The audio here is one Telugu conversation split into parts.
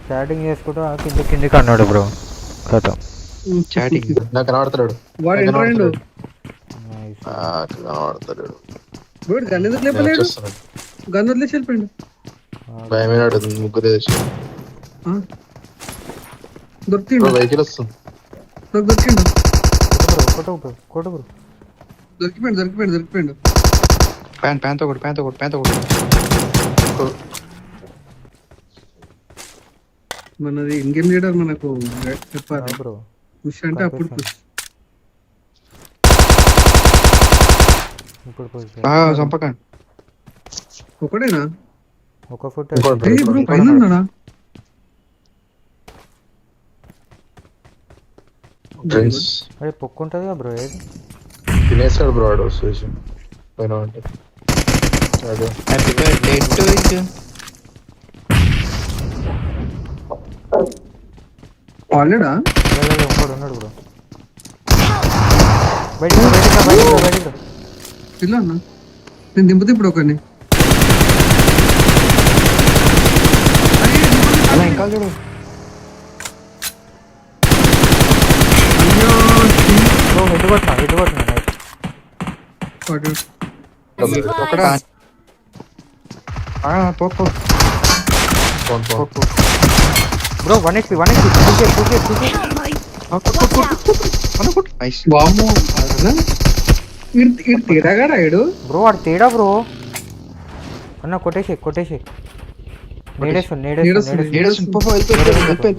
చాటింగ్ చేసుకుంటూ కిందికి అన్నాడు బ్రో. కథ చాటింగ్ నాకు కనబడతాడు. వాడు ఎంటర్ అయ్యిండు. కనబడతాడు. వాడు గన్ ఎందుకు లేపలేడు? గన్ వదిలేసి వెళ్ళిపోయిండు. భయమైనాడు ముగ్గురు దొరికిండు. వెహికల్ వస్తుంది. నాకు దొరికిండు. కొట్టు దొరికిపోయిండు. ప్యాంట్ ఒకటి మనది ఇంకేం లీడర్ మనకు చెప్పారు బ్రో. పుష్ అంటే అప్పుడు పుష్. ఇప్పుడు చంపకండి. ఒకడేనా? ఒక ఫుట్ బ్రో పైన ఉన్నాడా? అదే పొక్కుంటది కదా బ్రో. ఏది తినేసాడు బ్రో వాడు సురేష్ పోయినా అంటే హ్యాపీ బర్త్డే టు యు. వాళ్ళడా? ఇంకోటి ఉన్నాడు బ్రో. బయటికి ఇలా అన్నా నేను దింపుతే ఇప్పుడు ఒకరిని. ఇంకా చూడు. హెడ్ కొట్టినా ఒకడా తోపు బ్రో. 1HP వామ్మో తేడాగా రాయడు బ్రో. వాడు తేడా బ్రో. అన్న కొట్టేసి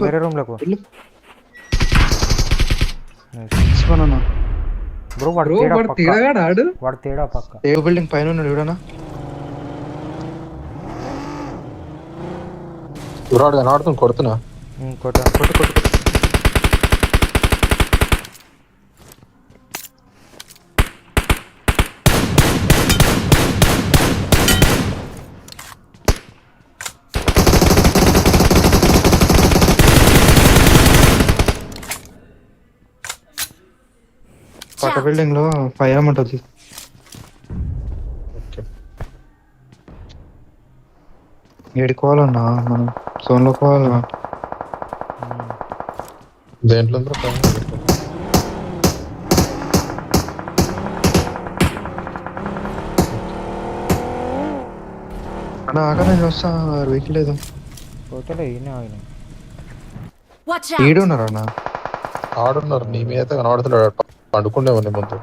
వేరే రూమ్ లకు బ్రో. వాడు తేడాగా రాడు. వాడు తేడా పక్క బిల్డింగ్ పైన ఉన్నాడు చూడనా. బ్రో కనబడుతుంది. కొడుతున్నా కొట్టు. పక్క బిల్డింగ్ లో 5 ఉంటుంది. ఏడుకోవాలన్నా మనం జోన్ లో పోవాలా. దేంట్లో అన్నా ఆగా నేను వస్తా. వెహికల్ లేదు. ఈడు ఉన్నారా అన్న? ఆడున్నారు. నీ మీద కనబడుతున్నాడు. పండుకుండే ఉంది ముందు.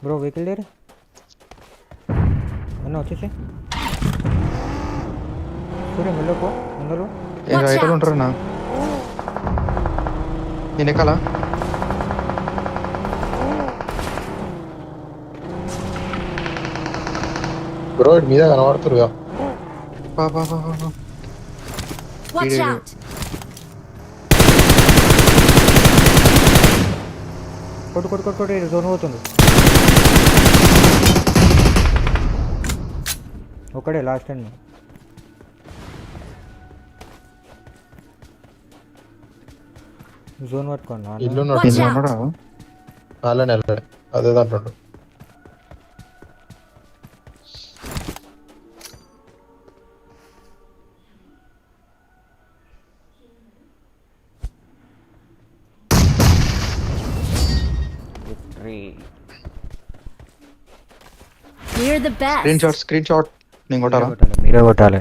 బ్రో వెహికల్ లేరు అన్న. వచ్చేసి సూర్య మెల్లకో ముందరు రైటర్ ఉంటారన్నా. నేను ఎక్కాలా? బ్రో మీద కనబడుతురు. కొట్టు జోన్ పోతుంది. ఒకడే లాస్ట్ అండి. జోన్ పట్టుకోండి. ఇల్లు అదే దాంట్లో We're the best. Screen shot నేను కొట్టాలా? మీరే కొట్టాలి.